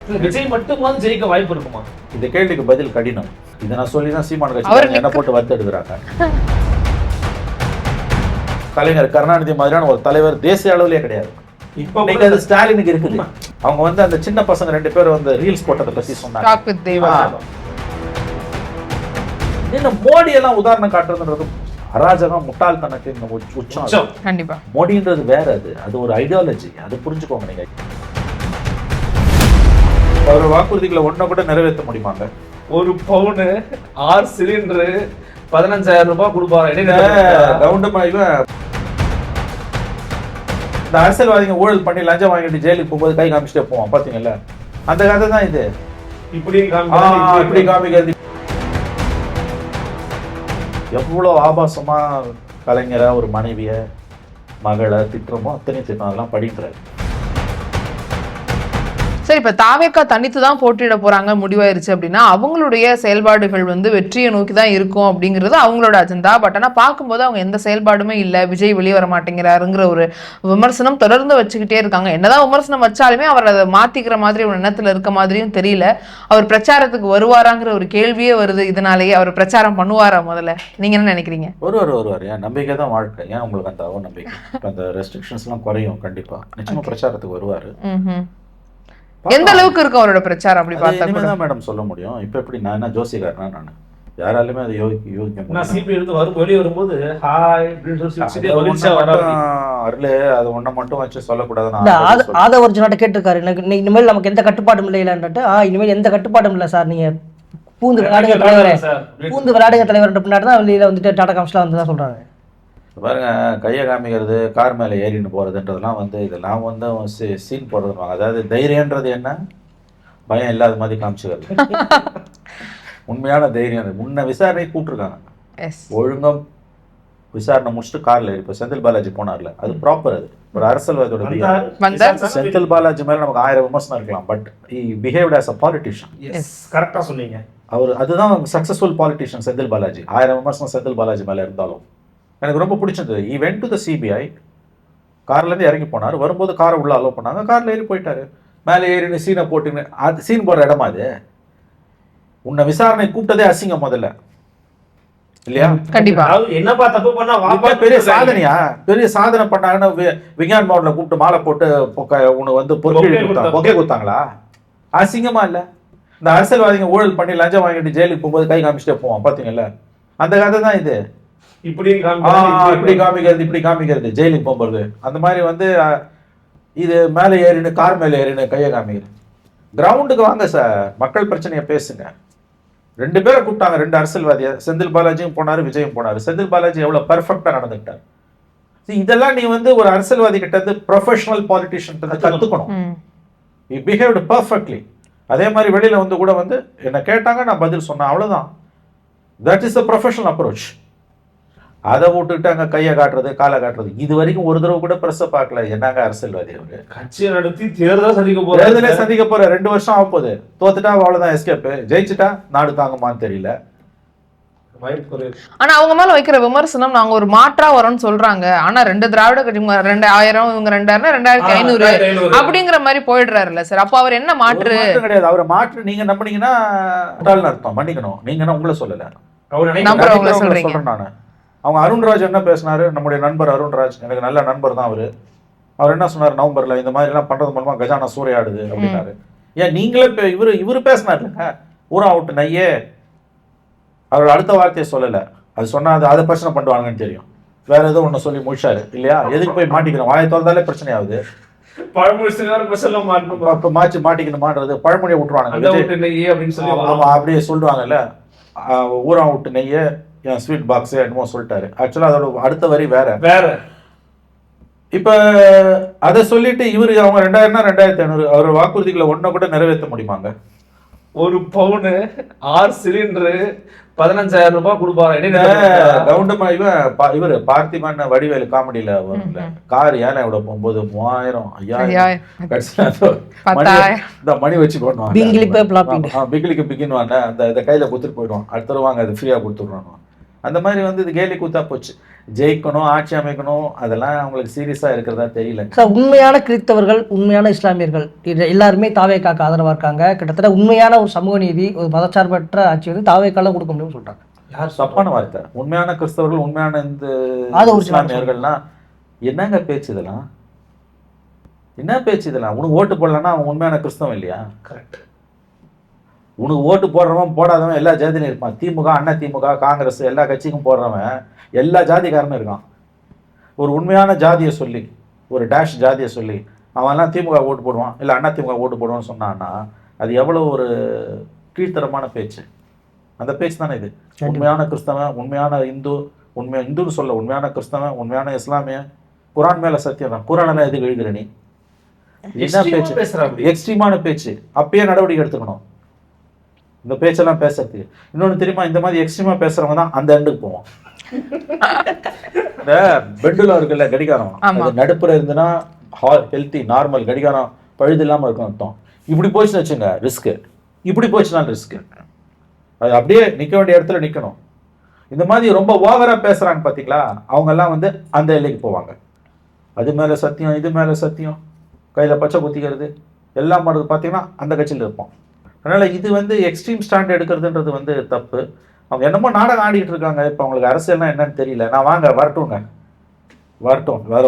விஜய் மட்டுமாவது ஜெயிக்க வாய்ப்பு இருக்குமா? இந்த கேள்விக்கு பதில் கடினம். இதை நான் சொல்லி தான் சீமான் கட்சி என்ன போட்டு வறுத்து எடுக்கிறாங்க. கலைஞர் கருணாநிதி மாதிரியான ஒரு தலைவர் தேசிய அளவிலே கிடையாது. இப்போ அது ஸ்டாலினுக்கு இருக்குது. அவங்க வந்து அந்த சின்ன பசங்க 2 பேரும் வந்து ரீல்ஸ் போட்டதை பத்தி சொன்னாங்க. மோடி எல்லாம் உதாரணம் காட்டுறதுன்றது அராஜகம், முட்டாள்தனத்தின் உச்சம். கண்டிப்பா மோடின்றது வேற. அது ஒரு ஐடியாலஜி. அது புரிஞ்சுக்கோங்க. நீங்க அவர் வாக்குறுதிகளை ஒன்ன கூட நிறைவேற்ற முடியுமாங்க? ஒரு பவுனு 6 சிலிண்டரு 15,000 ரூபாய் கொடுப்பாரு. இந்த அரசியல்வாதிங்க ஊழல் பண்ணி லஞ்சம் வாங்கிட்டு ஜெயிலுக்கு போகும்போது கை காமிச்சிட்டே போவோம் பாத்தீங்கல்ல, அந்த கதை தான் இது. இப்படி காமிக்கிறது எவ்வளவு ஆபாசமா கலைஞரை, ஒரு மனைவிய, மகளை திட்டுறமோ அத்தனை திட்டம் அதெல்லாம் படிக்கிறாரு. சரி, இப்ப தாவேக்கா தனித்து தான் போட்டியிட போறாங்க முடிவாயிருச்சு அப்படின்னா அவங்களுடைய செயல்பாடுகள் வந்து வெற்றியை நோக்கி தான் இருக்கும் அப்படிங்கிறது அவங்களோட அஜெண்டா. பட் ஆனா பார்க்கும்போது அவங்க எந்த செயல்பாடுமே இல்லை, விஜய் வெளியே வர மாட்டேங்கிறாருங்கிற ஒரு விமர்சனம் தொடர்ந்து வச்சுக்கிட்டே இருக்காங்க. என்னதான் விமர்சனம் வச்சாலுமே அவர் அதை மாத்திக்கிற மாதிரி ஒரு எண்ணத்துல இருக்க மாதிரியும் தெரியல. அவர் பிரச்சாரத்துக்கு வருவாராங்கிற ஒரு கேள்வியே வருது. இதனாலேயே அவர் பிரச்சாரம் பண்ணுவாரா? முதல்ல நீங்க என்ன நினைக்கிறீங்க? வருவார். ஏன் நம்பிக்கை தான் வாழ்க்கை. ஏன் உங்களுக்கு அந்த நம்பிக்கை? அந்த ரெஸ்ட்ரிக்ஷன்ஸ் எல்லாம் குறையும். கண்டிப்பா நிச்சயமா பிரச்சாரத்துக்கு வருவாரு. எந்த அளவுக்கு இருக்கு அவரோட பிரச்சாரம்? அப்படி பார்த்தா மேடம் சொல்ல முடியும். இப்ப எப்படி நான் என்ன ஜோசிகாரனா? நான் யாராலுமே அதை யோசிக்க சிபி எடுத்து வெளியே வரும்போது அருளே அது ஒன்றை மட்டும் வச்சு சொல்லக்கூடாது. ஆதவர்ஜுனாட்ட கேட்டிருக்காரு, எனக்கு இனிமேல் நமக்கு எந்த கட்டுப்பாடும் இல்லைன்ட்டு. இனிமேல் எந்த கட்டுப்பாடும் இல்லை சார், நீங்க பூந்து விளையாடுங்க தலைவர் பின்னாடி தான் வெளியில வந்துட்டு டாடா காம்ஸ்லாம் வந்து தான் சொல்றாங்க. பாருங்க, கையை காமிக்கிறது, கார் மேலே ஏறின்னு போகிறதுன்றதுலாம் வந்து இதெல்லாம் வந்து சீன் போடுறதுவாங்க. அதாவது தைரியன்றது என்ன? பயம் இல்லாத மாதிரி காமிச்சுக்கிறது. உண்மையான தைரியம் முன்ன விசாரணை கூப்பிட்டுருக்காங்க. ஒழுங்கம் விசாரணை முடிச்சுட்டு கார்ல இப்போ செந்தில் பாலாஜி போனார்ல, அது ப்ராப்பர். அது ஒரு அரசியல்வாதியோட செந்தில் பாலாஜி மேல நமக்கு 1000 விமர்சனம் இருக்கலாம். But he behaved as a politician. கரெக்டா சொன்னீங்க. அவர் அதுதான் சக்சஸ்ஃபுல் பாலிட்டிஷியன் செந்தில் பாலாஜி. 1000 விமர்சனம் செந்தில் பாலாஜி மேல இருந்தாலும் எனக்கு ரொம்ப பிடிச்சிருந்தது. ஈ வென்ட் டு த சிபிஐ. கார்லேருந்து இறங்கி போனார். வரும்போது காரை உள்ள அலோவ் பண்ணாங்க. காரில் ஏறி போயிட்டாரு. மேலே ஏறின்னு சீனை போட்டுன்னு அது சீன் போடுற இடமா அது? உன்னை விசாரணை கூப்பிட்டதே அசிங்கம் முதல்ல இல்லையா? கண்டிப்பா. என்னப்பா தப்பு பண்ணா பெரிய சாதனையா? பெரிய சாதனை பண்ணாங்கன்னு விஞ்ஞான் மோட்ல கூப்பிட்டு மாலை போட்டு உனக்கு வந்து பொக்கே கொடுத்தாங்களா? அசிங்கமா இல்ல? இந்த அரசியல்வாதிங்க ஊழல் பண்ணி லஞ்சம் வாங்கிட்டு ஜெயிலுக்கு போகும்போது கை காமிச்சிட்டே போவோம் பாத்தீங்கல்ல, அந்த கதை தான் இது. இப்படி காமிக்கிறது ஜெயிலுக்கு போகும்போது அந்த மாதிரி வந்து இது மேலே ஏறின்னு கார் மேலே ஏறின்னு கையை காமிக்கிறது. கிரவுண்டுக்கு வாங்க சார், மக்கள் பிரச்சனையை பேசுங்க. 2 பேரை கூப்பிட்டாங்க, 2 அரசியல்வாதியை. செந்தில் பாலாஜியும் போனாரு, விஜயும் போனாரு. செந்தில் பாலாஜி எவ்வளவு பெர்ஃபெக்டா நடந்துக்கிட்டார். இதெல்லாம் நீ வந்து ஒரு அரசியல்வாதி கிட்ட இருந்து ப்ரொஃபஷனல் பாலிட்டிஷியன் கத்துக்கணும். he behaved perfectly. அதே மாதிரி வெளியில வந்து கூட வந்து என்ன கேட்டாங்க, நான் பதில் சொன்னேன், அவ்வளவுதான். that is a professional approach. அதை விட்டுட்டு அங்க கையை காட்டுறது, காலை காட்டுறது, இது வரைக்கும் ஒரு தடவை கூட பிரஸ் பார்க்கல. என்னங்க அரசியல்வாதி அவரு? கட்சியை நடத்தி தேர்தலே சந்திக்க போற 2 வருஷம் ஆக போகுது. தோத்துட்டா அவ்வளவுதான் எஸ்கேப், ஜெயிச்சுட்டா நாடு தாங்குமான்னு தெரியல. ஆனா அவங்க மேல வைக்கிற விமர்சனம் நாங்க ஒரு மாற்றா வரோம்னு சொல்றாங்க. ஆனா 2 திராவிட கட்சி 2000 இவங்க 2000 2500 அப்படிங்கிற மாதிரி போயிடுறாருல்ல சார். அப்ப அவர் என்ன மாற்று? கிடையாது. அவர் மாற்று நீங்க நம்பினீங்கன்னா அர்த்தம். மன்னிக்கணும், நீங்க உங்களை சொல்லல, சொல்றேன் நானு. அவங்க அருண்ராஜ் என்ன பேசினாரு, நம்முடைய நண்பர் அருண்ராஜ், எனக்கு நல்ல நண்பர் தான் அவரு. அவர் என்ன சொன்னார், நவம்பர்ல இந்த மாதிரி எல்லாம் பண்றது மூலமா கஜானா சூறையாடுது அப்படின்னாரு. ஏன் நீங்களே இவரு பேசினாருங்க, ஊரா விட்டு நையே. அவர் அடுத்த வார்த்தையை சொல்லல. அது சொன்னா அதை பிரச்சனை பண்ணுவாங்கன்னு தெரியும். வேற ஏதோ ஒண்ணு சொல்லி முடிச்சாரு இல்லையா? எதுக்கு போய் மாட்டிக்கணும்? வாயை திறந்தாலே பிரச்சனை ஆகுது. மாட்டிக்கணுமான்றது பழமொழியை விட்டுருவாங்க. அப்படியே சொல்லுவாங்கல்ல, ஊரா விட்டு நெய்ய என் ஸ்வீட் பாக்ஸ் என்னமோ சொல்லிட்டாரு. ஆக்சுவலா அதோட அடுத்த வரி வேற. இப்ப அதை சொல்லிட்டு இவரு அவங்க 2000 2500 அவர் வாக்குறுதிகளை ஒன்ன கூட நிறைவேற்ற முடியுமாங்க? ஒரு பவுனு 6 சிலிண்டரு 15,000 ரூபாய் கொடுப்பாரு. இவரு பார்த்திபன் வடிவேலு காமெடியில வரும்ல, கார் ஏழையோட போகும்போது 3000 5000 இந்த மணி வச்சு போடுவாங்க. பிகிலிக்கு பிகின்வாங்க, அந்த கையில கொடுத்துட்டு போயிடுவான். அடுத்த வாங்க அது ஃப்ரீயா கொடுத்துடுவாங்க. அந்த மாதிரி வந்து இது கேலி கூத்தா போச்சு. ஜெயிக்கணும், ஆட்சி அமைக்கணும், அதெல்லாம் அவங்களுக்கு சீரியஸா இருக்கிறதா தெரியல. சார் உண்மையான கிறிஸ்தவர்கள், உண்மையான இஸ்லாமியர்கள் எல்லாருமே தாவேக்காக்கு ஆதரவா இருக்காங்க. கிட்டத்தட்ட உண்மையான ஒரு சமூக நீதி, ஒரு மதச்சார்பற்ற ஆட்சி வந்து தாவேக்கால கொடுக்க முடியும்னு சொல்றாங்க. யார் தப்பான வார்த்தை? உண்மையான கிறிஸ்தவர்கள், உண்மையான இந்த அது ஒரு இஸ்லாமியர்கள்லாம் என்னங்க பேச்சு இதெல்லாம்? என்ன பேச்சு இதெல்லாம்? உனக்கு ஓட்டு போடலன்னா அவன் உண்மையான கிறிஸ்தவம் இல்லையா? கரெக்ட். உனக்கு ஓட்டு போடுறவன் போடாதவன் எல்லா ஜாதியிலும் இருப்பான். திமுக, அண்ணா திமுக, காங்கிரஸ் எல்லா கட்சிக்கும் போடுறவன் எல்லா ஜாதிக்காரனும் இருக்கான். ஒரு உண்மையான ஜாதியை சொல்லி, ஒரு டேஷ் ஜாதியை சொல்லி அவன்லாம் திமுக ஓட்டு போடுவான், இல்லை அண்ணா திமுக ஓட்டு போடுவான்னு சொன்னான்னா அது எவ்வளோ ஒரு கீழ்த்தரமான பேச்சு. அந்த பேச்சு தானே இது. உண்மையான கிறிஸ்தவன், உண்மையான இந்து, இந்துன்னு சொல்ல உண்மையான கிறிஸ்தவன், உண்மையான இஸ்லாமிய, குரான் மேல சத்தியம் தான். குரானெல்லாம் எதுக்கு எழுதுற நீ? என்ன பேச்சு? எக்ஸ்ட்ரீமான பேச்சு. அப்பயே நடவடிக்கை எடுத்துக்கணும் இந்த பேச்செல்லாம் பேசுறதுக்கு. இன்னொன்று தெரியுமா, இந்த மாதிரி எக்ஸ்ட்ரீமா பேசுறவங்க தான் அந்த எண்டுக்கு போவோம். இந்த பெண்டுல இருக்குல்ல கடிகாரம், அது நடுப்புற இருந்துன்னா ஹெல்த்தி நார்மல் கடிகாரம் பழுது இல்லாம இருக்கும் அர்த்தம். இப்படி போச்சுன்னு வச்சுங்க ரிஸ்க், இப்படி போச்சுனாலும் ரிஸ்க். அது அப்படியே நிக்க வேண்டிய இடத்துல நிக்கணும். இந்த மாதிரி ரொம்ப ஓவரா பேசுறாங்க பாத்தீங்களா, அவங்க எல்லாம் வந்து அந்த எல்லைக்கு போவாங்க. அது மேல சத்தியம், இது மேல சத்தியம், கையில பச்சை குத்திக்கிறது எல்லாம் பண்ணுறது பார்த்தீங்கன்னா அந்த கட்சியில் இருப்போம். அதனால இது வந்து எக்ஸ்ட்ரீம் ஸ்டாண்ட் எடுக்கிறதுன்றது வந்து தப்பு. அவங்க என்னமோ நாடகம் ஆடிட்டு இருக்காங்க. இப்போ அவங்களுக்கு அரசியல்னா என்னன்னு தெரியல. நான் வாங்க வரட்டும்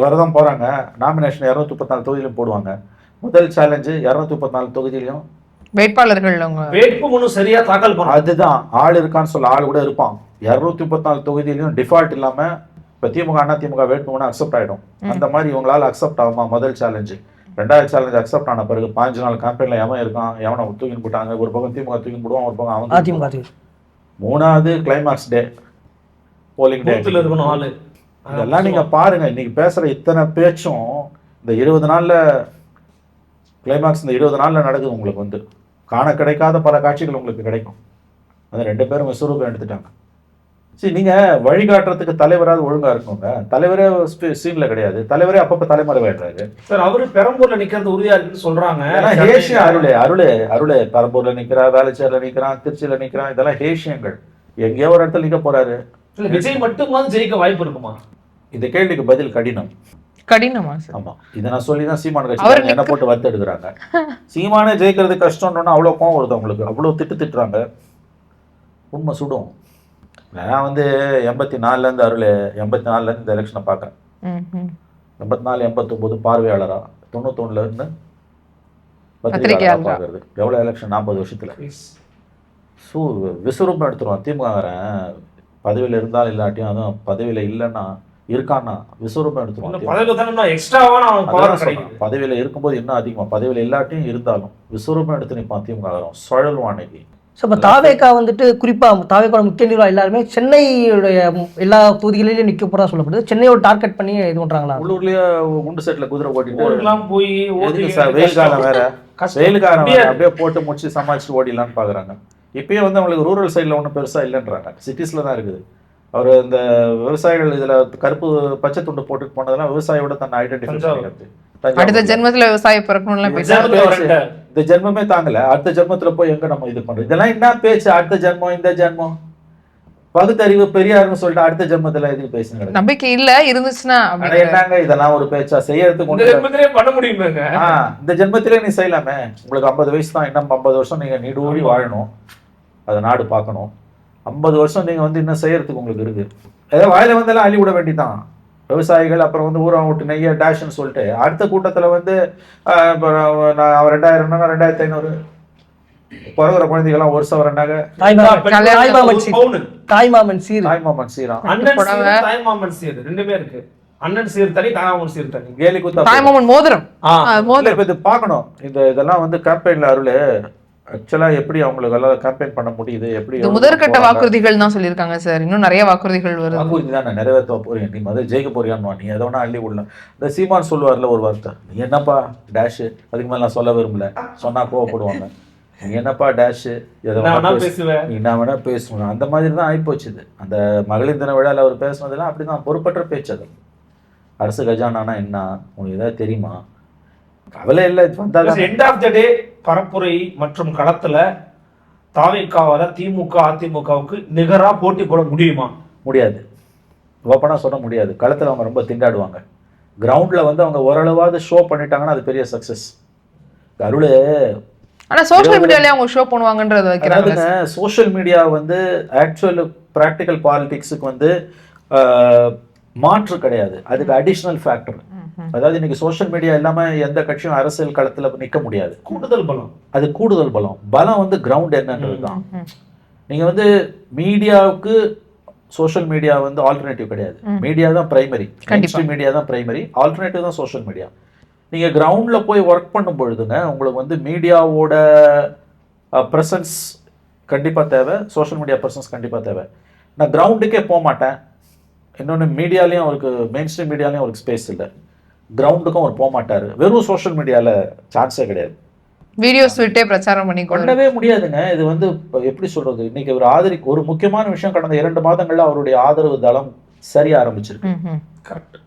வரதான் போறாங்க. நாமினேஷன் 234 தொகுதியிலும் போடுவாங்க. முதல் சேலஞ்சு 234 தொகுதியிலையும் வேட்பாளர்கள் வேட்புமனு சரியா தாக்கல் பண்ண, அதுதான் ஆள் இருக்கான்னு சொல்ல ஆள் கூட இருப்பான். 234 தொகுதியிலையும் டிஃபால்ட் இல்லாம இப்போ திமுக அண்ணா திமுக வேட்புமனு அக்செப்ட் ஆயிடும். அந்த மாதிரி இவங்களால அக்செப்ட் ஆகுமா? முதல் சேலஞ்சு. ரெண்டாவது சேலஞ்ச் அக்செப்ட் ஆன பிறகு 5 நாள் கேம்பெயின்ல எவன் இருக்கான், எவனை தூக்கின்னு போட்டாங்க, ஒரு பக்கம் திமுக தூக்கின்னு போடுவான், ஒரு பக்கம் அவன் அதிமுக. மூணாவது கிளைமாக்ஸ் டே, போலிங் டே இருக்கணும் ஆளு. இதெல்லாம் நீங்க பாருங்க. இன்னைக்கு பேசுற இத்தனை பேச்சும் இந்த 20 நாள்ல கிளைமாக்ஸ், இந்த 20 நாள்ல நடக்குது. உங்களுக்கு வந்து காண கிடைக்காத பல காட்சிகள் உங்களுக்கு கிடைக்கும். அது 2 பேரும் விஸ்வரூபம் எடுத்துட்டாங்க. சரி, நீங்க வழிகாட்டுறதுக்கு தலைவராது ஒழுங்கா இருக்குங்க. தலைவரே சீன்ல கிடையாது. தலைவரே அப்பப்ப தலைமறைவாயிடுறாரு. சார் அவரு பெரம்பூர்ல நிக்கிறது உறுதியா இருக்குன்னு சொல்றாங்க. ஹேஷியம் அருளே பெரம்பூர்ல நிக்கிறா, வேலைச்சேரில நிக்கிறான், திருச்சியில நிக்கிறான். இதெல்லாம் ஹேஷியங்கள். எங்கேயோ ஒரு இடத்துல நிக்க போறாரு. விஜய் மட்டுமாவது ஜெயிக்க வாய்ப்பு இருக்குமா? இந்த கேள்விக்கு பதில் கடினமா சார்? ஆமா, இதை நான் சொல்லிதான் சீமான கட்சி என்ன போட்டு வருத்த எடுக்கிறாங்க. சீமானே ஜெயிக்கிறது கஷ்டம்னு அவ்வளவு கோவம் வருது அவங்களுக்கு. அவ்வளவு திட்டுறாங்க. உண்மை சுடும். நான் வந்து 84 இருந்து 84 இருந்து இந்த எலெக்ஷனை பார்க்குறேன். 84 89 பார்வையாளரா, 91 இருந்து பத்திரிகையாளராக பார்க்கறது. எவ்வளோ எலெக்ஷன்? 40 வருஷத்துல. விஸ்வரூபம் எடுத்துருவான் திமுககாரன். பதவியில் இருந்தாலும் இல்லாட்டியும், அதுவும் பதவியில இல்லைன்னா இருக்கான்னா விஸ்வரூபம் எடுத்துருவான். பதவியில இருக்கும்போது இன்னும் அதிகமா, பதவியில இல்லாட்டியும் இருந்தாலும் விஸ்வரூபம் எடுத்து நிற்பான் திமுககாரன். சுழல்வான் அன்னைக்கு. ஸோ இப்போ தாவேக்கா வந்துட்டு குறிப்பாக தாவேக்காவோட முக்கிய நிர்வாகம் எல்லாருமே சென்னையுடைய எல்லா தொகுதிகளிலும் நிற்க போகிறதா சொல்லப்படுது. சென்னையோட டார்கெட் பண்ணி இது பண்ணுறாங்களா? உள்ளூர்லேயே குண்டு செட்டில் குதிரை ஓட்டிட்டு போய் வெயில் காலம் வேற, வெயில் காலம் வேற, அப்படியே போட்டு முடிச்சு சமாளிச்சுட்டு ஓடிடலான்னு பார்க்குறாங்க. இப்பயே வந்து அவங்களுக்கு ரூரல் சைடில் ஒன்றும் பெருசாக இல்லைன்றாங்க, சிட்டிஸில் தான் இருக்குது. அவர் இந்த விவசாயிகள் இதில் கருப்பு பச்சை துண்டு போட்டுட்டு போனதெல்லாம் விவசாயியோட தன்னை ஐடென்டிஃபை பண்ணிக்கிறது. அடுத்த ஜென்மத்துல விவசாயம் பிறக்கணும்ல, இந்த ஜென்மமே தாங்கல, அடுத்த ஜென்மத்துல போய் எங்க நம்ம இது பண்றோம்? இதெல்லாம் என்ன பேச்சு? அடுத்த ஜென்மம், இந்த ஜென்மம், பகுத்தறிவு பெரியாருன்னு சொல்லிட்டு அடுத்த ஜென்மத்துல எதுக்கு பேசுங்க? நம்பிக்கை இல்ல இருந்துச்சுன்னா என்னங்க இதெல்லாம் ஒரு பேச்சா? செய்யறதுக்கு பண்ண முடியுமாங்க? இந்த ஜென்மத்திலே நீ செய்யலாமே. உங்களுக்கு 50 வயசு தான், இன்னும் 50 வருஷம் நீங்க நீடூழி வாழணும், அதை நாடு பார்க்கணும். 50 வருஷம் நீங்க வந்து இன்னும் செய்யறதுக்கு உங்களுக்கு இருக்கு. ஏதாவது வாயில வந்தெல்லாம் அள்ளி விட வேண்டிதான் விவசாயிகள். அப்புறம் வந்து ஊரம் விட்டு நெய்ய டேஷ்ன்னு சொல்லிட்டு அடுத்த கூட்டத்துல வந்து அவர் 2000 2500 பிறகுற குழந்தைகள்லாம் ஒரு சவரனாக தாய்மாமன் சீரா தாய்மாமன் சீர் ரெண்டுமே இருக்கு. அண்ணன் சீர் தனி, தாய்மாமன் சீர் தனி. கேலி குத்தா தாய்மாமன் மோதிரம். இது பார்க்கணும். இதெல்லாம் வந்து கேம்பெயின்ல அருள் ஆக்சுவலா எப்படி அவங்களுக்கு எல்லாம் கேம்பெயின் பண்ண முடியுது? எப்படி முதற்கட்ட வாக்குறுதிகள் தான் சொல்லியிருக்காங்க சார். இன்னும் நிறைய வாக்குறுதிகள் வருது. வாக்குறுதி தான் நிறைவேற்ற போறீங்க. நீ முதல்ல ஜெயிக்க போறியான்னு நீ எதை வேணா அள்ளி விடலாம். இந்த சீமான் சொல்லுவார்ல ஒரு வார்த்தை, நீ என்னப்பா டேஷ், அதுக்கு மேல நான் சொல்ல விரும்பல, சொன்னா கோவப்படுவாங்க. நீ என்னப்பா டேஷ், எதை வேணா பேசுவேன், நீ என்ன வேணா பேசுவேன். அந்த மாதிரி தான் ஆயிப்போச்சுது. அந்த மகளிர் தின விழாவில் அவர் பேசுனதெல்லாம் அப்படிதான் பொறுப்பற்ற பேச்சு. அது அரசு கஜானானா என்ன உனக்கு ஏதாவது தெரியுமா? கவலை இல்லை. எண்ட் ஆஃப் த டே பரப்புரை மற்றும் களத்துல தாவேக்காவால திமுக அதிமுகவுக்கு நிகரா போட்டி போட முடியுமா? முடியாது. ஓப்பனாக சொல்ல முடியாது. களத்தில் அவங்க ரொம்ப திண்டாடுவாங்க. கிரவுண்டில் வந்து அவங்க ஓரளவாவது ஷோ பண்ணிட்டாங்கன்னா அது பெரிய சக்ஸஸ். அருள் ஆனா சோஷியல் மீடியாலயே அவங்க ஷோ பண்ணுவாங்கன்றத வைக்கிறாங்க. அதாவதுங்க சோஷியல் மீடியா வந்து ஆக்சுவல் ப்ராக்டிக்கல் பாலிடிக்ஸுக்கு வந்து மாற்று கிடையாது, அதுக்கு அடிஷ்னல் ஃபேக்டர். அதாவது இன்னைக்கு சோஷியல் மீடியா இல்லாம எந்த கட்சியும் அரசியல் களத்துல நிக்க முடியாது. கூடுதல் பலம், அது கூடுதல் பலம். பலம் வந்து கிரவுண்ட் என்னன்றது தான். நீங்க வந்து மீடியாவுக்கு சோஷியல் மீடியா வந்து ஆல்டர்னேட்டிவ் கிடையாது. மீடியா தான் பிரைமரி, மீடியா தான் பிரைமரி, ஆல்டர்னேட்டிவ் தான் சோஷியல் மீடியா. நீங்க கிரவுண்ட்ல போய் ஒர்க் பண்ணும் பொழுதுங்க உங்களுக்கு வந்து மீடியாவோட ப்ரெசன்ஸ் கண்டிப்பா தேவை, சோஷியல் மீடியா ப்ரெசன்ஸ் கண்டிப்பா தேவை. நான் கிரவுண்டுக்கே போக மாட்டேன். இன்னொன்று மீடியாலையும் அவருக்கு மெயின் ஸ்ட்ரீம் மீடியாலையும் அவருக்கு ஸ்பேஸ் இல்லை, கிரவுண்டுக்கும் அவர் போக மாட்டார். வெறும் சோஷியல் மீடியாவில் சான்ஸே கிடையாது. வீடியோஸ் விட்டே பிரச்சாரம் பண்ணவே முடியாதுங்க. இது வந்து எப்படி சொல்றது, இன்னைக்கு ஒரு ஒரு முக்கியமான விஷயம், கடந்த 2 மாதங்கள்ல அவருடைய ஆதரவு தளம் சரிய ஆரம்பிச்சிருக்கு.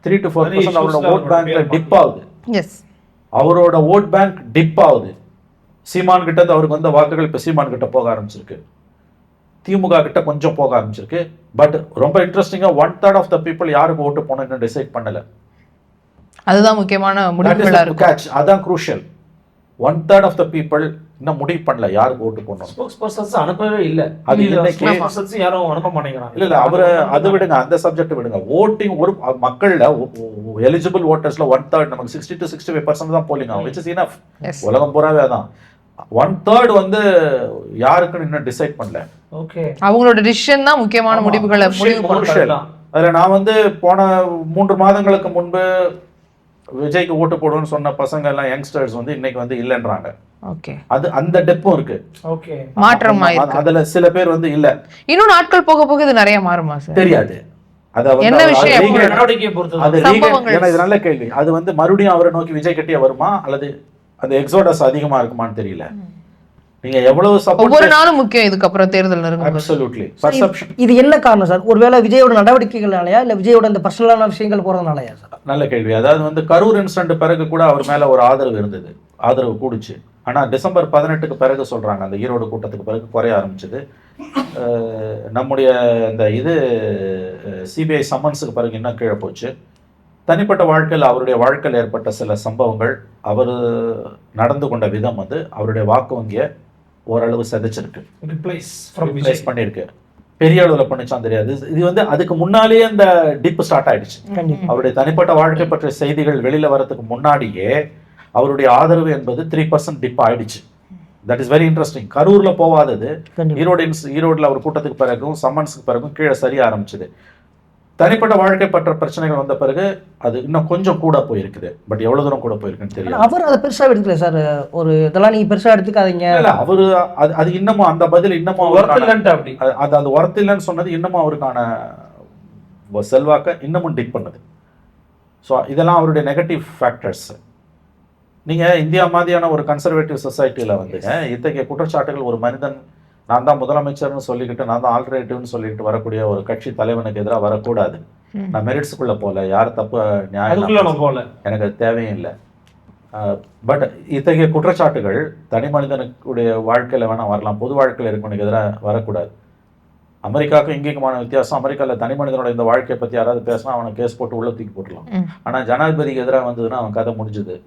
3 to 4% அவரோட ஓட் பேங்க்ல டிப் ஆகுது. அவரோட ஓட் பேங்க் டிப் ஆகுது. சீமான் கிட்ட அவருக்கு வந்த வாக்குகள் இப்ப சீமான் கிட்ட போக ஆரம்பிச்சிருக்கு, திமுக கிட்ட கொஞ்சம் போக ஆரம்பிச்சிருக்கு. பட் ரொம்ப இன்ட்ரெஸ்டிங்கா 1/3 ஆஃப் த பீப்புள் யாருக்கு ஓட்டு போனோம்னு டிசைட் பண்ணல. அதுதான் முக்கியமான முடிவுகளா இருக்கு. அதான் குரூஷியல். 1/3 ஆஃப் த பீப்புள் இன்னும் முடிவு பண்ணல யாருக்கு ஓட்டு போடணும். ஸ்போக்ஸ் பர்சன்ஸ் அனுப்பவே இல்ல. அது இன்னைக்கு யாரும் அனுப்ப மாட்டேங்கிறாங்க. இல்ல அவரை அது விடுங்க, அந்த சப்ஜெக்ட் விடுங்க. ஓட்டிங் ஒரு மக்கள்ல எலிஜிபிள் ஓட்டர்ஸ்ல 1/3 நமக்கு 60 to 65% தான் போலிங் ஆகும், which is enough. உலகம் பூராவே அதான். 1/3 வந்து யாருக்குன்னு இன்னும் டிசைட் பண்ணல. ஓகே, அவங்களோட டிசிஷன் தான் முக்கியமான முடிவுகளை முடிவு பண்றது. அதுல நான் வந்து போன 3 மாதங்களுக்கு முன்பு விஜய்க்கு ஓட்டு போடுன்னு சொன்ன பசங்க எல்லாம் யங்ஸ்டர்ஸ் வந்து இன்னைக்கு வந்து இல்லன்றாங்க. ஓகே, அது அந்த டெப்பும் இருக்கு. ஓகே, மாற்றம் ஆயிருக்கு. அதுல சில பேர் வந்து இல்ல. இன்னும் நாட்கள் போக போக இது நிறைய மாறுமா சார்? தெரியாது. என்ன விஷயம் நடவடிக்கையை பொறுத்து அது ஏன்னா இது நல்ல கேள்வி. அது வந்து மறுபடியும் அவரை நோக்கி விஜய் கட்டியா வருமா அல்லது அந்த எக்ஸோடஸ் அதிகமா இருக்குமான்னு தெரியல. நீங்க எவ்வளவு சப்போர்ட், ஒவ்வொரு நாளும் முக்கியம் இதுக்கு அப்புறம் தேர்தல் நெருங்கும். Absolutely perception. இது என்ன காரணம் சார்? ஒருவேளை விஜயோட நடவடிக்கைகளாலயா இல்ல விஜயோட இந்த பர்சனலான விஷயங்கள் போறதுனாலயா சார்? நல்ல கேள்வி. அதாவது வந்து கரூர் இன்சிடென்ட் பிறகு கூட அவர் மேல ஒரு ஆதரவு இருந்தது, ஆதரவு கூடுச்சு. ஆனா டிசம்பர் 18க்கு பிறகு சொல்றாங்க, அந்த ஈரோடு கூட்டத்துக்கு பிறகு குறைய ஆரம்பிச்சது. நம்முடைய இந்த இது சிபிஐ சம்மன்ஸுக்கு பிறகு இன்னும் கீழே போச்சு. தனிப்பட்ட வாழ்க்கையில் அவருடைய வாழ்க்கையில் ஏற்பட்ட சில சம்பவங்கள், அவர் நடந்து கொண்ட விதம் வந்து அவருடைய வாக்கு வங்கியை ஓரளவு செதைச்சிருக்கு, ரிப்ளேஸ் பண்ணியிருக்கு. பெரிய அளவில் பண்ணிச்சான் தெரியாது. இது வந்து அதுக்கு முன்னாலேயே இந்த டிப் ஸ்டார்ட் ஆயிடுச்சு. அவருடைய தனிப்பட்ட வாழ்க்கை பற்றிய செய்திகள் வெளியில வரதுக்கு முன்னாடியே அவருடைய ஆதரவு என்பது 3% டிப் ஆயிடுச்சு. That is very interesting. கரூர்ல போவாதது ஈரோடுல ஒரு கூட்டத்துக்கு பிறகும் சம்மன்ஸுக்கு பிறகும் கீழே சரிய ஆரம்பிச்சது. தனிப்பட்ட வாழ்க்கை பற்ற பிரச்சனைகள் வந்த பிறகு அது இன்னும் கொஞ்சம் கூட போயிருக்குது. பட் எவ்வளவு தூரம் கூட போயிருக்குன்னு தெரியல. அவர் அதை பெருசா எடுக்கல சார். ஒரு இதெல்லாம் நீங்க பெருசா எடுத்துக்காதீங்க. இல்ல அவரு அது இன்னமும் அந்த பதில் இன்னமும் அது ஒர்த் இல்லைன்னு சொன்னது இன்னமும் அவருக்கான செல்வாக்க இன்னமும் டிக் பண்ணுது. ஸோ இதெல்லாம் அவருடைய நெகட்டிவ் ஃபேக்டர்ஸ். நீங்க இந்தியா மாதிரியான ஒரு கன்சர்வேட்டிவ் சொசைட்டில வந்துங்க இத்தகைய குற்றச்சாட்டுகள் ஒரு மனிதன் நான் தான் முதலமைச்சர்னு சொல்லிக்கிட்டு நான் தான் ஆல்டர்னேட்டிவ்னு சொல்லிட்டு வரக்கூடிய ஒரு கட்சி தலைவனுக்கு எதிராக வரக்கூடாது. நான் மெரிட்ஸுக்குள்ள போல, யார் தப்பு நியாயம் போல எனக்கு தேவையும் இல்லை. பட் இத்தகைய குற்றச்சாட்டுகள் தனி மனிதனுடைய வாழ்க்கையில வேணா வரலாம், பொது வாழ்க்கையில் இருக்கவனுக்கு எதிராக வரக்கூடாது. அமெரிக்காவுக்கும் இங்கேக்குமான வித்தியாசம், அமெரிக்காவில் தனி மனிதனோட இந்த வாழ்க்கையை பற்றி யாராவது பேசினா அவனை கேஸ் போட்டு உள்ள தூக்கி போட்டுலாம். ஆனால் ஜனாதிபதிக்கு எதிராக வந்ததுன்னா அவன் கதை முடிஞ்சுது.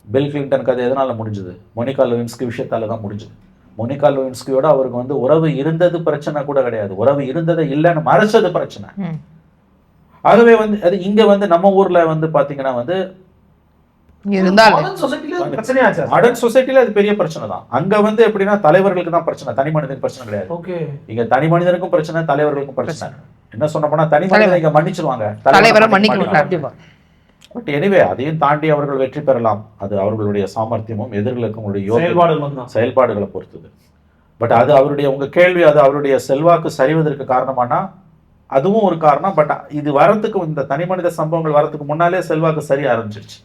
பில் கிளின்டன் கதை எதனால முடிஞ்சுது? மோனிகா லெவின்ஸ்கி விஷயத்தால தான் முடிஞ்சுது. மோனிகா லெவின்ஸ்கியோட அவருக்கு வந்து உறவு இருந்தது பிரச்சனை கூட கிடையாது, உறவு இருந்ததை இல்லைன்னு மறைச்சது பிரச்சனை. ஆகவே வந்து அது இங்க வந்து நம்ம ஊர்ல வந்து பாத்தீங்கன்னா வந்து மாடர்ன் சொசைட்டில அது பெரிய பிரச்சனை தான். அங்க வந்து எப்படின்னா தலைவர்களுக்கு தான் பிரச்சனை, தனி மனிதனுக்கு பிரச்சனை கிடையாது. இங்க தனி மனிதனுக்கும் பிரச்சனை, தலைவர்களுக்கும் பிரச்சனை. என்ன சொன்ன போனா தனி மனிதனை இங்க மன்னிச்சிருவாங்க, தலைவரை மன்னிக்க மாட்டாங்க. பட் எனிவே அதையும் தாண்டி அவர்கள் வெற்றி பெறலாம். அது அவர்களுடைய சாமர்த்தியமும் எதிர்களுக்கும் செயல்பாடுகளை பொறுத்தது. பட் அது அவருடைய உங்க கேள்வி, அது அவருடைய செல்வாக்கு சரிவதற்கு காரணமானா அதுவும் ஒரு காரணம். பட் இது வரத்துக்கு, இந்த தனி மனித சம்பவங்கள் வரத்துக்கு முன்னாலே செல்வாக்கு சரிய ஆரம்பிச்சிருச்சு.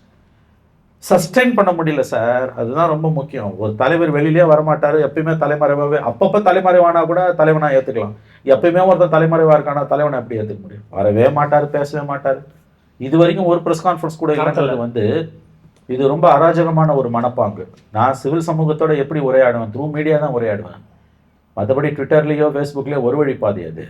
சஸ்டெயின் பண்ண முடியல சார், அதுதான் ரொம்ப முக்கியம். ஒரு தலைவர் வெளியிலே வரமாட்டாரு, எப்பயுமே தலைமறைவாகவே, அப்பப்போ தலைமறைவானா கூட தலைவனா ஏத்துக்கலாம். எப்பயுமே ஒருத்தர் தலைமறைவா இருக்கானா தலைவனை எப்படி ஏத்துக்க முடியும்? வரவே மாட்டாரு, பேசவே மாட்டாரு. இது வரைக்கும் ஒரு ப்ரெஸ் கான்ஃபரன்ஸ் கூட இல்லைன்றது வந்து இது ரொம்ப அராஜகமான ஒரு மனப்பாங்கு. நான் சிவில் சமூகத்தோட எப்படி உரையாடுவேன்? த்ரூ மீடியா தான் உரையாடுவேன். மற்றபடி ட்விட்டர்லேயோ ஃபேஸ்புக்லேயோ ஒரு வழி பாதி அது.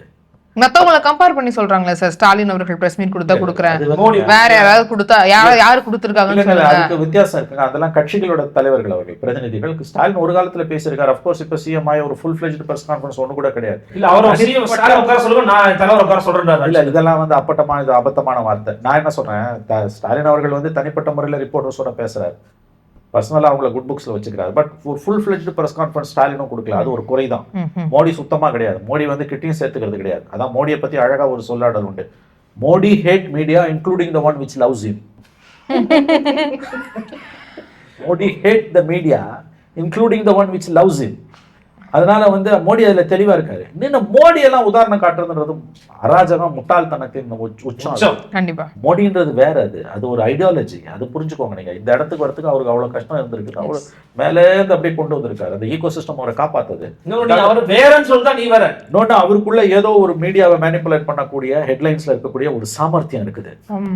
மத்தவங்கள கம்பேர் பண்ணி சொல்றாங்களே சார், ஸ்டாலின் அவர்கள் பிரஸ் மீட் கொடுத்தா கொடுக்குறேன், அது வந்து மோடி வேற யாராவது கொடுத்தா யாரு கொடுத்திருக்காங்கன்னு இல்லைங்க, சொல்லுங்க. அதுக்கு வித்தியாசம் இருக்குங்க. அதெல்லாம் கட்சிகளோட தலைவர்கள், அவர்கள் பிரதிநிதிகள். ஸ்டாலின் ஒரு காலத்துல பேசியிருக்காரு. அப்கோர்ஸ் இப்ப சிஎம் ஆகி ஒரு ஃபுல் ஃபிளெஜ்ட் பிரஸ் கான்ஃபரன்ஸ் ஒண்ணு கூட கிடையாது. இல்ல அவர் உட்கார சொல்லுங்க, நான் தலைவர் உட்கார சொல்றேன். இல்ல, இதெல்லாம் வந்து அப்பட்டமான, இது அபத்தமான வார்த்தை. நான் என்ன சொல்றேன், ஸ்டாலின் அவர்கள் வந்து தனிப்பட்ட முறையில் ரிப்போர்ட்டர்ஸோட பேசுறாரு, பர்சனலா அவங்கள குட் புக்ஸ்ல வச்சுக்கிறாரு. But full fledged press conference ஸ்டாலினும் கொடுக்கல. அது ஒரு குறைதான். மோடி சுத்தமா கிடையாது. மோடி வந்து கிட்டையும் சேர்த்துக்கிறது கிடையாது. அதான் மோடியை பத்தி அழகா ஒரு சொல்லாடல் உண்டு. Modi hate media including the one which loves him. Modi hate the media including the one which loves him. அதனால வந்து மோடி அதுல தெளிவா இருக்காரு. இன்னும் மோடி எல்லாம் உதாரணம் காட்டுறதுன்றது அராஜகம், முட்டாள்தனத்தின் உச்சம். கண்டிப்பா மோடின்றது வேற. அது ஒரு ஐடியாலஜி. அது புரிஞ்சுக்கோங்க. நீங்க இந்த இடத்துக்கு வரதுக்கு அவருக்கு அவ்வளவு கஷ்டம் இருந்திருக்கு. அவரு மேலே இருந்து அப்படியே கொண்டு வந்திருக்காரு. அந்த ஈகோ சிஸ்டம் அவரை காப்பாத்துது. அவர் வேறன்னு சொல்லிதான் நீ வேற. இன்னொன்னு, அவருக்குள்ள ஏதோ ஒரு மீடியாவை மேனிபுலேட் பண்ணக்கூடிய ஹெட்லைன்ஸ்ல இருக்கக்கூடிய ஒரு சாமர்த்தியம் இருக்குது.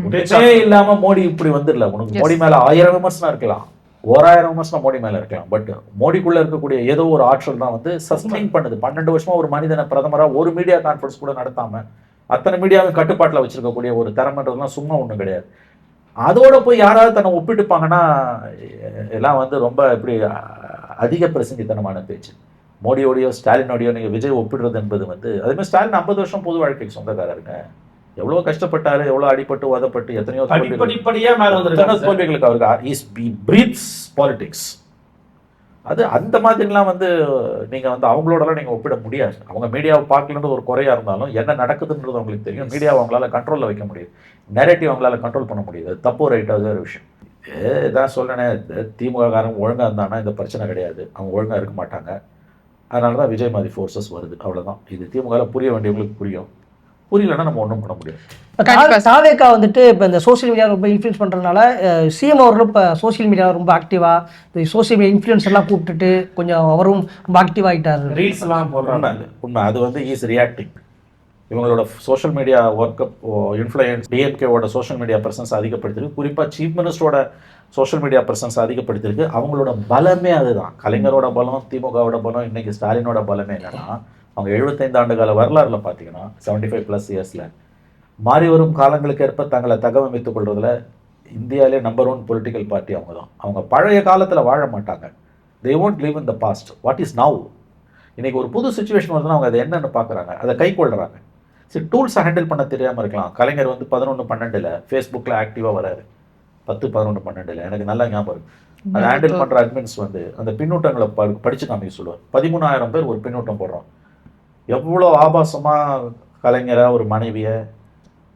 உடனே இல்லாம மோடி இப்படி வந்துடல. உனக்கு மோடி மேல 1000 விமர்சனம் இருக்கலாம், 1000 விமர்சனம் மோடி மேல இருக்கலாம். பட் மோடிக்குள்ள இருக்கக்கூடிய ஏதோ ஒரு ஆற்றல் தான் வந்து சஸ்டெயின் பண்ணுது. 12 வருஷமா ஒரு மனிதனை பிரதமரா ஒரு மீடியா கான்ஃபரன்ஸ் கூட நடத்தாம அத்தனை மீடியாவை கட்டுப்பாட்டுல வச்சிருக்கக்கூடிய ஒரு திறமைன்றதுலாம் சும்மா ஒண்ணும் கிடையாது. அதோட போய் யாராவது தன்னை ஒப்பிட்டுப்பாங்கன்னா எல்லாம் வந்து ரொம்ப இப்படி அதிக பிரசங்கித்தனமான பேச்சு. மோடியோடையோ ஸ்டாலினோடையோ நீங்க விஜய் ஒப்பிடுறது என்பது வந்து, அதே மாதிரி ஸ்டாலின் 50 வருஷம் பொது வாழ்க்கைக்கு சொந்தக்காரருங்க. எவ்வளவு கஷ்டப்பட்டாரு, எவ்வளவு அடிபட்டு உதப்பட்டு எத்தனையோ தோல்விகளுக்கு அவருக்கு பாலிடிக்ஸ். அது அந்த மாதிரிலாம் வந்து நீங்க வந்து அவங்களோடலாம் நீங்க ஒப்பிட முடியாது. அவங்க மீடியாவை பார்க்கலன்றது ஒரு குறையா இருந்தாலும் என்ன நடக்குதுன்றது அவங்களுக்கு தெரியும். மீடியாவை அவங்களால கண்ட்ரோல்ல வைக்க முடியும், நெரேட்டிவ் அவங்களால கண்ட்ரோல் பண்ண முடியுது. அது தப்போ ரைட்டோ அது ஒரு விஷயம். இதான் சொல்றேனே, திமுக காரன் ஒழுங்கா இருந்தானா இந்த பிரச்சனை கிடையாது. அவங்க ஒழுங்கா இருக்க மாட்டாங்க. அதனாலதான் விஜய் மாதிரி ஃபோர்ஸஸ் வருது. அவ்வளவுதான். இது திமுக புரிய வேண்டியவங்களுக்கு புரியும், புரியலன்னா நம்ம ஒன்றும் பண்ண முடியாது. தாவேக்கா வந்துட்டு இப்போ இந்த சோசியல் மீடியா ரொம்ப இன்ஃப்ளூயன்ஸ் பண்ணுறதுனால சிஎம் அவர்களும் இப்போ சோசியல் மீடியா ரொம்ப ஆக்டிவாக இந்த சோசியல் மீடியா இன்ஃப்ளூயன்ஸ் எல்லாம் கூப்பிட்டுட்டு கொஞ்சம் அவரும் ரொம்ப ஆக்டிவ் ஆகிட்டார். ரீல்ஸ் எல்லாம் போடுறாங்க. உண்மை. அது வந்து இஸ் ரியாக்டிங். இவங்களோட சோஷியல் மீடியா ஒர்க் இன்ஃப்ளூயன்ஸ் டிஎம்கேவோட சோஷியல் மீடியா பிரசன்ஸ் அதிகப்படுத்திருக்கு. குறிப்பாக சீஃப் மினிஸ்டரோட சோஷியல் மீடியா பிரசன்ஸ் அதிகப்படுத்திருக்கு. அவங்களோட பலமே அதுதான். கலைஞரோட பலம், திமுகவோட பலம், இன்னைக்கு ஸ்டாலினோட பலமே என்னன்னா, அவங்க 75 ஆண்டு கால வரலாறுல பார்த்தீங்கன்னா 75+ இயர்ஸ்ல மாறி வரும் காலங்களுக்கு ஏற்ப தங்களை தகவமைத்துக் கொள்றதுல இந்தியாவிலே நம்பர் 1 பொலிட்டிக்கல் பார்ட்டி அவங்க தான். அவங்க பழைய காலத்துல வாழ மாட்டாங்க. they won't live in the past. what is now? இன்னைக்கு ஒரு புது சுச்சுவேஷன் வருதுன்னா அவங்க அதை என்னன்னு பார்க்குறாங்க, அதை கை கொள்றாங்க. சரி, டூல்ஸை ஹேண்டில் பண்ண தெரியாமல் இருக்கலாம். கலைஞர் வந்து 11-12 ஃபேஸ்புக்கில் ஆக்டிவாக வராரு. 10-11-12 எனக்கு நல்லா ஞாபகம் இருக்கு. அதை ஹேண்டில் பண்ணுற அட்மின்ஸ் வந்து அந்த பின்னூட்டங்களை படிச்சு காமிக்க சொல்லுவார். 13,000 பேர் ஒரு பின்னூட்டம் போடுறோம். எவ்வளோ ஆபாசமாக கலைஞரை, ஒரு மனைவியை,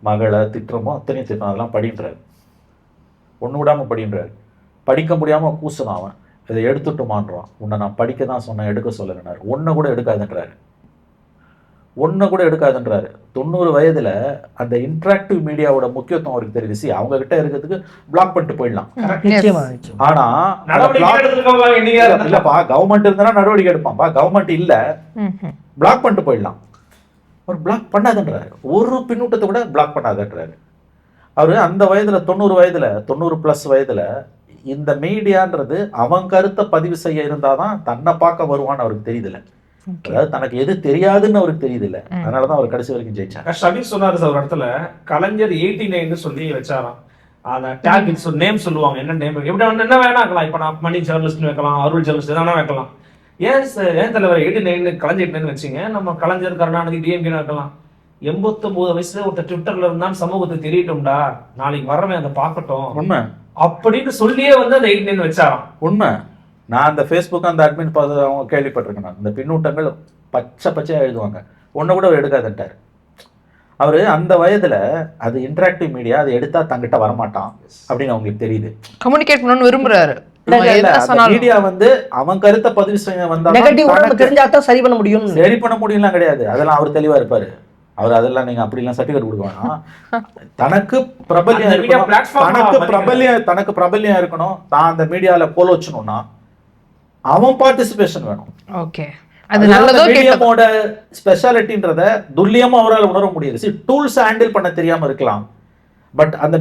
மகளை திட்டுறமோ அத்தனையும் திட்டம். அதெல்லாம் படின்றாரு. ஒன்று விடாமல் படின்றாரு. படிக்க முடியாமல் கூசணும். அவன் இதை எடுத்துட்டுமான்றான். உன்னை நான் படிக்க தான் சொன்னேன், எடுக்க சொல்லலைனாரு. ஒன்று கூட எடுக்காதுன்றாரு. 90 வயதுல அந்த இன்டராக்டிவ் மீடியாவோட முக்கியத்துவம் அவருக்கு தெரிவிச்சு அவங்க கிட்ட இருக்கிறதுக்கு பிளாக் பண்ணிட்டு போயிடலாம். ஆனா இல்லப்பா, கவர்மெண்ட் இருந்தா நடவடிக்கை எடுப்பான்பா. கவர்மெண்ட் இல்ல, பிளாக் பண்ணிட்டு போயிடலாம். அவர் பிளாக் பண்ணாதுன்றாரு. ஒரு பின்னூட்டத்தை கூட பிளாக் பண்ணாதுன்றாரு. அவரு அந்த வயதுல 90+ வயதுல இந்த மீடியான்றது அவன் கருத்தை பதிவு செய்ய இருந்தாதான் தன்னை பார்க்க வருவான்னு அவருக்கு தெரியுதுல்ல. அதாவது தனக்கு எது தெரியாதுன்னு அவருக்கு தெரியுது இல்ல. அதனாலதான் அவர் கடைசி வரைக்கும் ஜெயிச்சார். ஷபீர் சொன்னாரு சார், ஒரு இடத்துல கலைஞர் 89 சொல்லி வச்சாராம். அந்த டேக் நேம் சொல்லுவாங்க, என்ன நேம், எப்படி என்ன வேணா வைக்கலாம். இப்ப நான் மணி ஜேர்னலிஸ்ட் வைக்கலாம், அருள் ஜேர்னலிஸ்ட் எதனா வைக்கலாம். ஏன் தலைவர் 89 கலைஞர் 89 வச்சுங்க, நம்ம கலைஞர், கருணாநிதி, டிஎம்கே வைக்கலாம். 89 வயசுல ஒருத்தர் ட்விட்டர்ல இருந்தாலும் சமூகத்துக்கு தெரியட்டும்டா, நாளைக்கு வர்றவன் அதை பார்க்கட்டும் உண்மை அப்படின்னு சொல்லியே வந்து அந்த 89 வச்சாராம். உண்மை. நான் அந்த ஃபேஸ்புக் அந்த அட்மின் அவங்க கேள்விப்பட்டிருக்கேன். நான் இந்த பின்னூட்டங்கள் பச்சையா எழுதுவாங்க. ஒன்று கூட எடுக்காதுன்ட்டார். அவரு அந்த வயதுல அது இன்டராக்டிவ் மீடியா, அதை எடுத்தா தங்கிட்ட வரமாட்டான் அப்படின்னு அவங்களுக்கு தெரியுது. கம்யூனிகேட் பண்ணணும்னு விரும்புறாரு. மீடியா வந்து அவன் கருத்தை பதிவு செய்ய வந்தா சரி பண்ண முடியும். சரி பண்ண முடியும்லாம் கிடையாது. அதெல்லாம் அவர் தெளிவா இருப்பாரு. அவர் அதெல்லாம் நீங்க அப்படிலாம் சர்டிஃபிகேட் கொடுக்க வேணாம். தனக்கு பிரபல்யம் இருக்கணும். தான் அந்த மீடியால போல வச்சணும்னா அவன் பார்ட்டிசிபேஷன் வேணும். ஓகே, அது நல்லதோ மீடியாவோட ஸ்பெஷாலிட்டின்றத துல்லியமா அவரால் உணர முடியாது. டூல்ஸ் ஹேண்டில் பண்ண தெரியாம இருக்கலாம். பட் அந்த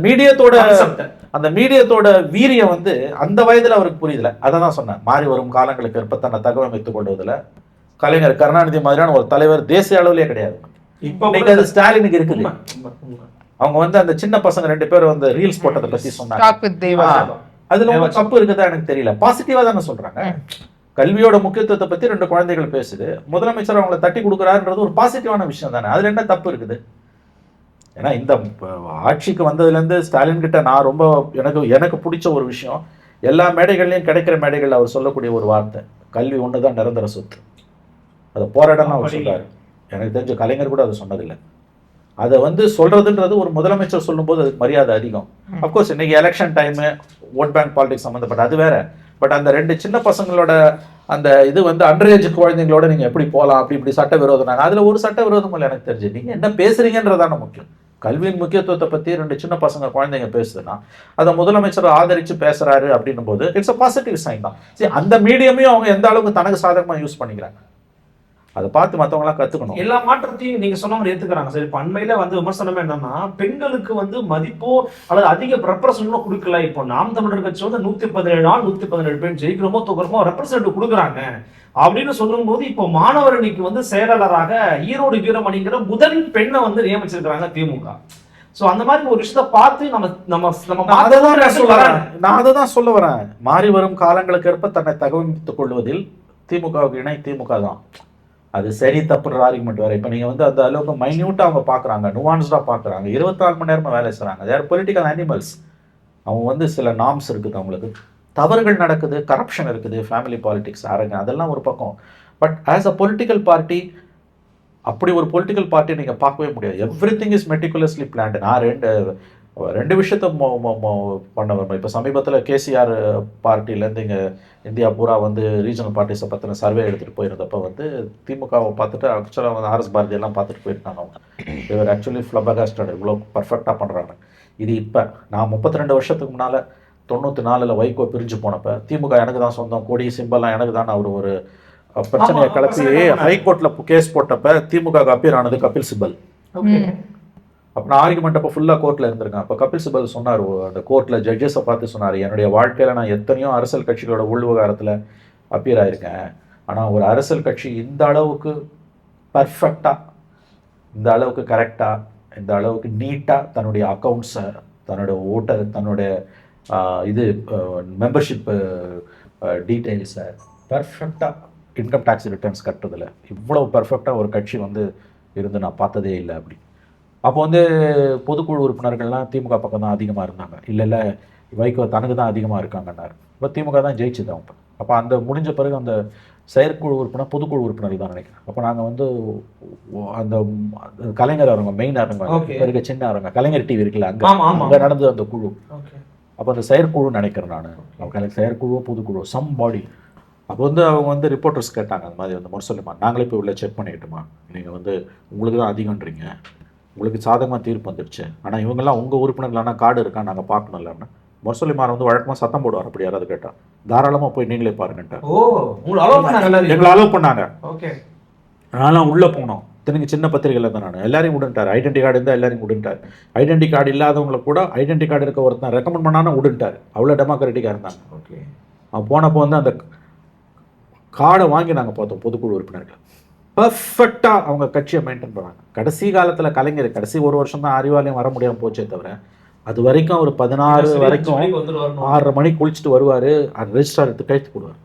மீடியத்தோட வீரியம் வந்து அந்த வயதுல அவருக்கு புரியுதுல. அதான் சொன்னேன், மாறி வரும் காலங்களுக்கு ஏற்ப தன்னை தகவமைத்துக் கொள்வதில் கலைஞர், கருணாநிதி மாதிரியான ஒரு தலைவர் தேசிய அளவிலே கிடையாது. இப்போ இன்னைக்கு அது ஸ்டாலினுக்கு இருக்குது. உண்மை, உண்மை, உண்மை. அவங்க வந்து அந்த சின்ன பசங்க 2 பேரும் வந்து ரீல்ஸ் போட்டதை பத்தி சொன்னாங்க. டாக் வித் தேவா. அதுல ஒரு தப்பு இருக்குதா எனக்கு தெரியல. பாசிட்டிவா தானே சொல்றாங்க. கல்வியோட முக்கியத்துவத்தை பத்தி 2 குழந்தைகள் பேசுது, முதலமைச்சர் அவங்களை தட்டி கொடுக்குறாருன்றது ஒரு பாசிட்டிவான விஷயம் தானே. அதுல என்ன தப்பு இருக்குது? ஏன்னா இந்த ஆட்சிக்கு வந்ததுல இருந்து ஸ்டாலின் கிட்ட நான் ரொம்ப எனக்கு பிடிச்ச ஒரு விஷயம், எல்லா மேடைகள்லயும் கிடைக்கிற மேடைகள்ல அவர் சொல்லக்கூடிய ஒரு வார்த்தை, கல்வி ஒண்ணுதான் நிரந்தர சொத்து. அதை போராடலாம் அவர் சொல்றாரு. எனக்கு தெரிஞ்ச கலைஞர் கூட அதை சொன்னதில்லை. அதை வந்து சொல்றதுன்றது ஒரு முதலமைச்சர் சொல்லும்போது அதுக்கு மரியாதை அதிகம். அப்கோர்ஸ் இன்னைக்கு election time, vote bank politics சம்மந்தப்பட்ட அது வேற. பட் அந்த 2 சின்ன பசங்களோட அந்த இது வந்து அண்டரேஜ் குழந்தைங்களோட நீங்க எப்படி போகலாம், இப்படி சட்ட விரோதம். அதுல ஒரு சட்ட விரோதம் இல்லை எனக்கு தெரிஞ்சு. நீங்க என்ன பேசுறீங்கன்றதான முக்கியம். கல்வியின் முக்கியத்துவத்தை பத்தி 2 சின்ன பசங்க குழந்தைங்க பேசுதுன்னா அதை முதலமைச்சர் ஆதரிச்சு பேசுறாரு அப்படின்னும் போது இட்ஸ் அ பாசிட்டிவ் சைன் தான். சரி, அந்த மீடியமையும் அவங்க எந்த அளவுக்கு தனக்கு சாதகமா யூஸ் பண்ணிக்கிறாங்க, அதை பார்த்து மற்றவங்களாம் கத்துக்கணும். எல்லா மாற்றத்தையும் நீங்க சொன்ன மாதிரி ஏத்துக்கிறாங்க சார். இப்ப அண்மையில வந்து விமர்சனம் என்னன்னா, பெண்களுக்கு வந்து மதிப்போ அல்லது அதிக ரெப்ரசன்டோ கொடுக்கல. இப்போ நாம் தமிழர் கட்சி வந்து 117 நாள் 117 பேர் ஜெயிக்கிறோமோ தோக்குறோமோ ரெப்ரசன்ட் கொடுக்குறாங்க அப்படின்னு சொல்லும்போது, இப்போ மாணவர் அணிக்கு வந்து செயலாளராக ஈரோடு வீரமணிங்கிற முதல் பெண்ணை வந்து நியமிச்சிருக்கிறாங்க திமுக. சோ அந்த மாதிரி ஒரு விஷயத்தை பார்த்து நான் அதை தான் சொல்ல வரேன். மாறி வரும் காலங்களுக்கு ஏற்ப தன்னை தகவமைத்துக் கொள்வதில் திமுகவுக்கு இணை திமுக தான். அது சரி தப்புன்ற ஆர்குமெண்ட் வேற. இப்போ நீங்க வந்து அந்த அளவுக்கு மைன்யூட்டா அவங்க பாக்குறாங்க, நுவான்ஸ்டா பாக்குறாங்க, 24 மணி நேரமா வேலை செய்றாங்க. தேர் பொலிட்டிக்கல் அனிமல்ஸ். அவங்க வந்து சில நார்ம்ஸ் இருக்குது, அவங்களுக்கு தவறுகள் நடக்குது, கரப்ஷன் இருக்குது, ஃபேமிலி பாலிடிக்ஸ் அரங்க, அதெல்லாம் ஒரு பக்கம். But as a political party, அப்படி ஒரு பொலிட்டிக்கல் பார்ட்டி நீங்க பார்க்கவே முடியாது. Everything is meticulously planned. நான் ரெண்டு விஷயத்த பண்ண வரணும். இப்போ சமீபத்தில் கேசிஆர் பார்ட்டிலேருந்து இங்கே இந்தியா பூரா வந்து ரீஜனல் பார்ட்டிஸை பற்றின சர்வே எடுத்துகிட்டு போயிருந்தப்போ வந்து திமுகவை பார்த்துட்டு ஆக்சுவலாக வந்து ஆர்எஸ் பாரதியெல்லாம் பார்த்துட்டு போயிருக்காங்க. அவங்க இவர் ஆக்சுவலி ஃப்ளபகாஸ்டட், இவ்வளோ பர்ஃபெக்டாக பண்ணுறாங்க. இது இப்போ நான் 32 வருஷத்துக்கு முன்னால் 94 வைகோ பிரிஞ்சு போனப்போ திமுக எனக்கு தான் சொந்தம், கொடி சிம்பல்லாம் எனக்கு தான் அவர் ஒரு பிரச்சனையை கிளப்பி ஹைகோர்ட்டில் கேஸ் போட்டப்ப திமுக அப்பியர் ஆனது கபில் சிபல். அப்போ நான் ஆர்குமெண்ட் அப்போ ஃபுல்லாக கோர்ட்டில் இருந்திருக்கேன். அப்போ கபில் சிபல் சொன்னார், அந்த கோர்ட்டில் ஜட்ஜஸை பார்த்து சொன்னார், என்னுடைய வாழ்க்கையில் நான் எத்தனையோ அரசியல் கட்சிகளோட உள்விவகாரத்தில் அப்பியர் ஆயிருக்கேன், ஆனால் ஒரு அரசியல் கட்சி இந்த அளவுக்கு பர்ஃபெக்டாக, இந்த அளவுக்கு கரெக்டாக, இந்த அளவுக்கு நீட்டாக தன்னுடைய அக்கௌண்ட்ஸை, தன்னுடைய ஓட்டர், தன்னுடைய இது மெம்பர்ஷிப் டீட்டெயில்ஸை பர்ஃபெக்டாக, இன்கம் டேக்ஸ் ரிட்டர்ன்ஸ் கட்டுறதில்ல இவ்வளோ பர்ஃபெக்டாக ஒரு கட்சி வந்து இருந்து நான் பார்த்ததே இல்லை. அப்படி அப்போ வந்து பொதுக்குழு உறுப்பினர்கள்லாம் திமுக பக்கம் தான் அதிகமாக இருந்தாங்க. இல்லை வைகோ தனக்கு தான் அதிகமாக இருக்காங்கன்னாரு. இப்போ திமுக தான் ஜெயிச்சுது அவங்க. அப்போ அந்த முடிஞ்ச பிறகு அந்த செயற்குழு உறுப்பினர் பொதுக்குழு உறுப்பினர் தான் நினைக்கிறேன். அப்போ நாங்கள் வந்து அந்த கலைஞர் அரங்கம், மெயின் அரங்கம் இருக்க சின்ன அரங்கம், கலைஞர் டிவி இருக்குல்ல, அங்கே நடந்தது அந்த குழு. அப்போ அந்த செயற்குழு நினைக்கிறேன் நான், செயற்குழு பொதுக்குழு சம் பாடி. அப்போ வந்து அவங்க வந்து ரிப்போர்ட்டர்ஸ் கேட்டாங்க, அந்த மாதிரி வந்து முரசொலிமா நாங்களே போய் உள்ள செக் பண்ணிக்கிட்டோமா, நீங்கள் வந்து உங்களுக்கு தான் அதிகம்ன்றீங்க, உங்களுக்கு சாதகமாக தீர்ப்பு வந்துடுச்சு, ஆனால் இவங்கெல்லாம் உங்கள் உறுப்பினர்களான கார்டு இருக்கா நாங்கள் பார்க்கணும் இல்லைன்னா. முரசொலிமார் வந்து வழக்கமாக சத்தம் போடுவார், அப்படி யாராவது கேட்டால் தாராளமாக போய் நீங்களே பாருங்கன்ட்டு எங்களை அலோவ் பண்ணாங்க. அதனால உள்ளே போனோம். திரும்பி சின்ன பத்திரிகையில் தான் நான் எல்லாரையும் விடுன்ட்டார். ஐடென்டி கார்டு இருந்தால் எல்லாரையும் விடுன்ட்டார். ஐடென்டி கார்டு இல்லாதவங்களை கூட ஐடென்டி கார்டு இருக்க ஒருத்தன் ரெக்கமெண்ட் பண்ணாலும் விடுன்ட்டார். அவ்வளோ டெமோக்ராட்டிக்காக இருந்தாங்க. அவன் போனப்போ வந்து அந்த கார்டை வாங்கி நாங்கள் பார்த்தோம். பொதுக்குழு உறுப்பினர்கள் பர்ஃபெக்டாக அவங்க கட்சியை மெயின்டைன் பண்ணாங்க. கடைசி காலத்தில் கலைஞர் கடைசி ஒரு வருஷம் தான் அறிவாலயம் வர முடியாமல் போச்சே தவிர, அது வரைக்கும் அவர் 16 வரைக்கும் 6:30 மணிக்கு குளிச்சுட்டு வருவார், அது ரெஜிஸ்டர் எடுத்து கழித்து போடுவார்.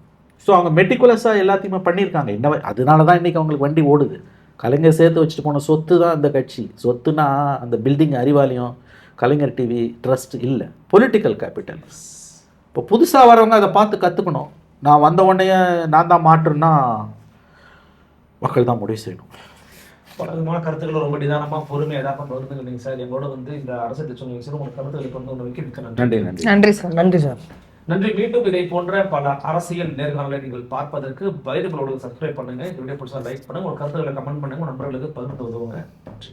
ஸோ அவங்க மெட்டிகுலஸாக எல்லாத்தையுமே பண்ணியிருக்காங்க. இன்னும் அதனால தான் இன்றைக்கி அவங்களுக்கு வண்டி ஓடுது. கலைஞர் சேர்த்து வச்சுட்டு போன சொத்து தான் அந்த கட்சி. சொத்துனா அந்த பில்டிங், அறிவாலயம், கலைஞர் டிவி, ட்ரஸ்ட் இல்லை, பொலிட்டிக்கல் கேபிட்டல். இப்போ புதுசாக வரவங்க அதை பார்த்து கற்றுக்கணும். நான் வந்த உடனே நான் தான் மாற்றுன்னா மக்கள் தான் முடிவு செய்யணும். பல விதமான கருத்துக்களை ரொம்ப நிதானமாக பொறுமையாக ஏதாவது பகிர்ந்துங்க சார். எங்களோட வந்து இந்த அரசு சொன்னீங்க சார், உங்கள் கருத்துக்களை கொண்டு வந்து வைக்க நன்றி. நன்றி சார். நன்றி சார். நன்றி. மீண்டும் இதை போன்ற பல அரசியல் நேர்காணலை நீங்கள் பார்ப்பதற்கு பைரவலோடு சப்ஸ்கிரைப் பண்ணுங்க. இந்த வீடியோ பிடிச்சா லைக் பண்ணுங்க, உங்கள் கருத்துக்களை கமெண்ட் பண்ணுங்க, நண்பர்களுக்கு பகிர்ந்து உதவுங்க. நன்றி.